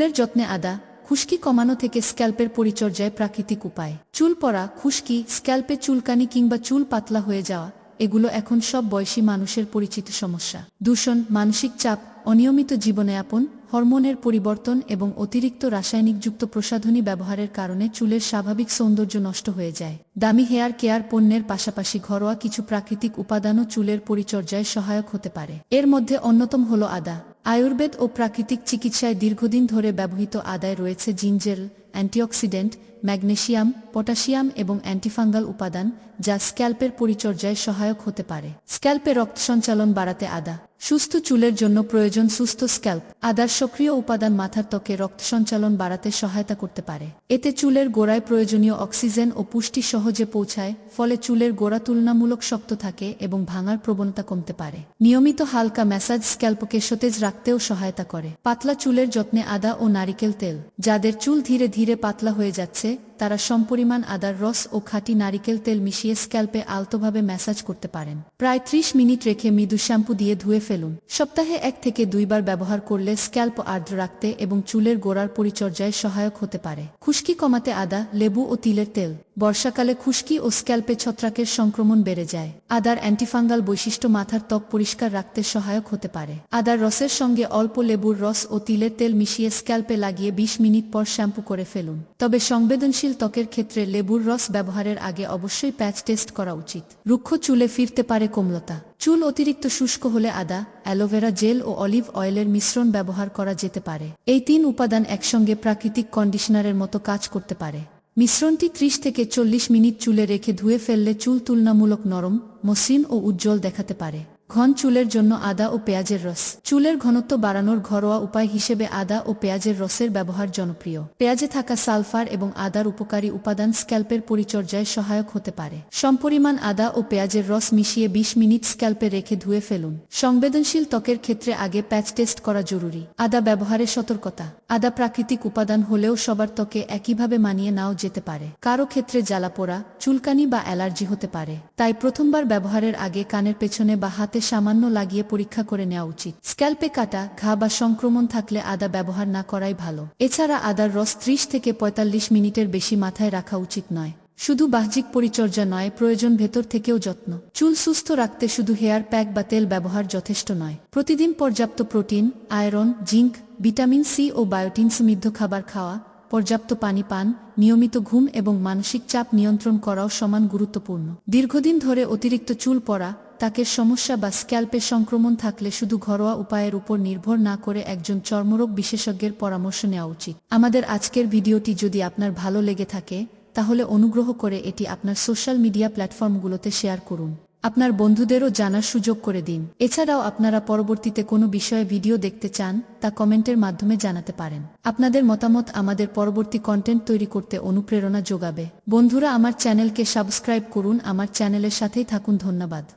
চুলের যত্নে আদা খুশকি কমানো থেকে স্ক্যাল্পের পরিচর্যায় প্রাকৃতিক উপায়। চুল পড়া, খুশকি, স্ক্যাল্পে চুলকানি কিংবা চুল পাতলা হয়ে যাওয়া এগুলো এখন সব বয়সী মানুষের পরিচিত সমস্যা। দূষণ, মানসিক চাপ, অনিয়মিত জীবনযাপন, হরমোনের পরিবর্তন এবং অতিরিক্ত রাসায়নিকযুক্ত প্রসাধনী ব্যবহারের কারণে চুলের স্বাভাবিক সৌন্দর্য নষ্ট হয়ে যায়। দামি হেয়ার কেয়ার পণ্যের পাশাপাশি ঘরোয়া কিছু প্রাকৃতিক উপাদানও চুলের পরিচর্যায় সহায়ক হতে পারে। এর মধ্যে অন্যতম হল আদা। আয়ুর্বেদ ও প্রাকৃতিক চিকিৎসায় দীর্ঘদিন ধরে ব্যবহৃত আদায় রয়েছে জিঞ্জার, অ্যান্টিঅক্সিডেন্ট, ম্যাগনেসিয়াম, পটাশিয়াম এবং অ্যান্টিফাঙ্গাল উপাদান, যা স্ক্যাল্পের পরিচর্যায় সহায়ক হতে পারে। স্ক্যাল্পে রক্ত সঞ্চালন বাড়াতে আদা। সুস্থ চুলের জন্য প্রয়োজন সুস্থ স্ক্যাল্প। আদার সক্রিয় উপাদান মাথার ত্বকে রক্ত সঞ্চালন বাড়াতে সহায়তা করতে পারে। এতে চুলের গোড়ায় প্রয়োজনীয় অক্সিজেন ও পুষ্টি সহজে পৌঁছায়, ফলে চুলের গোড়া তুলনামূলক শক্ত থাকে এবং ভাঙার প্রবণতা কমতে পারে। নিয়মিত হালকা ম্যাসাজ স্ক্যাল্পকে সতেজ রাখতেও সহায়তা করে। পাতলা চুলের যত্নে আদা ও নারিকেল তেল। যাদের চুল ধীরে ধীরে পাতলা হয়ে যাচ্ছে তারা সমপরিমাণ আদার রস ও খাঁটি নারিকেল তেল মিশিয়ে স্ক্যাল্পে আলতোভাবে ম্যাসাজ করতে পারেন। প্রায় 30 মিনিট রেখে মৃদু শ্যাম্পু দিয়ে ধুয়ে ফেলুন। সপ্তাহে 1 থেকে 2 বার ব্যবহার করলে স্ক্যাল্প আর্দ্র রাখতে এবং চুলের গোড়ার পরিচর্যায় সহায়ক হতে পারে। খুশকি কমাতে আদা, লেবু ও তিলের তেল। বর্ষাকালে খুশকি ও স্ক্যাল্পে ছত্রাকের সংক্রমণ বেড়ে যায়। আদার অ্যান্টিফাঙ্গাল বৈশিষ্ট্য মাথার ত্বক পরিষ্কার রাখতে সহায়ক হতে পারে। আদার রসের সঙ্গে অল্প লেবুর রস ও তিলের তেল মিশিয়ে স্ক্যাল্পে লাগিয়ে 20 মিনিট পর শ্যাম্পু করে ফেলুন। তবে সংবেদনশীল ত্বকের ক্ষেত্রে লেবুর রস ব্যবহারের আগে অবশ্যই প্যাচ টেস্ট করা উচিত। রুক্ষ চুলে ফিরতে পারে কোমলতা। চুল অতিরিক্ত শুষ্ক হলে আদা, অ্যালোভেরা জেল ও অলিভ অয়েলের মিশ্রণ ব্যবহার করা যেতে পারে। এই 3 উপাদান একসঙ্গে প্রাকৃতিক কন্ডিশনারের মতো কাজ করতে পারে। মিশ্রণটি 30 থেকে 40 মিনিট চুলে রেখে ধুয়ে ফেললে চুল তুলনামূলক নরম, মসৃণ ও উজ্জ্বল দেখাতে পারে। ঘন চুলের জন্য আদা ও পেঁয়াজের রস। চুলের ঘনত্ব বাড়ানোর ঘরোয়া উপায় হিসেবে আদা ও পেঁয়াজের রসের ব্যবহার জনপ্রিয়। পেঁয়াজে থাকা সালফার এবং আদার উপকারী উপাদান স্ক্যাল্পের পরিচর্যায় সহায়ক হতে পারে। সমপরিমাণ আদা ও পেঁয়াজের রস মিশিয়ে 20 মিনিট স্ক্যাল্পে রেখে ধুয়ে ফেলুন। সংবেদনশীল ত্বকের ক্ষেত্রে আগে প্যাচ টেস্ট করা জরুরি। আদা ব্যবহারে সতর্কতা। আদা প্রাকৃতিক উপাদান হলেও সবার ত্বকে একইভাবে মানিয়ে নাও যেতে পারে। কারো ক্ষেত্রে জ্বালাপোড়া, চুলকানি বা অ্যালার্জি হতে পারে। তাই প্রথমবার ব্যবহারের আগে কানের পেছনে বা হাতে সামান্য লাগিয়ে পরীক্ষা করে নেওয়া উচিত। স্ক্যাল্পে কাটা, ঘা বা সংক্রমণ থাকলে আদা ব্যবহার না করাই ভালো। এছাড়া আদার রস 30 থেকে 45 মিনিটের বেশি মাথায় রাখা উচিত নয়। শুধু বাহ্যিক পরিচর্যা নয়, প্রয়োজন ভেতর থেকেও যত্ন। চুল সুস্থ রাখতে শুধু হেয়ার প্যাক বা তেল ব্যবহার যথেষ্ট নয়। প্রতিদিন পর্যাপ্ত protein, iron, zinc, vitamin C ও বায়োটিন সমৃদ্ধ খাবার খাওয়া, পর্যাপ্ত পানি পান, নিয়মিত ঘুম এবং মানসিক চাপ নিয়ন্ত্রণ করাও সমান গুরুত্বপূর্ণ। দীর্ঘদিন ধরে অতিরিক্ত চুল পড়া, ত্বকের সমস্যা বা স্ক্যাল্পে সংক্রমণ থাকলে শুধু ঘরোয়া উপায়ের উপর নির্ভর না করে একজন চর্মরোগ বিশেষজ্ঞের পরামর্শ নেওয়া উচিত। আমাদের আজকের ভিডিওটি যদি আপনার ভালো লেগে থাকে তাহলে অনুগ্রহ করে এটি আপনার সোশ্যাল মিডিয়া প্ল্যাটফর্মগুলোতে শেয়ার করুন। আপনার বন্ধুদেরও জানার সুযোগ করে দিন। এছাড়াও আপনারা পরবর্তীতে কোনো বিষয়ে ভিডিও দেখতে চান তা কমেন্টের মাধ্যমে জানাতে পারেন। আপনাদের মতামত আমাদের পরবর্তী কন্টেন্ট তৈরি করতে অনুপ্রেরণা যোগাবে। বন্ধুরা, আমার চ্যানেলকে সাবস্ক্রাইব করুন। আমার চ্যানেলের সাথেই থাকুন। ধন্যবাদ।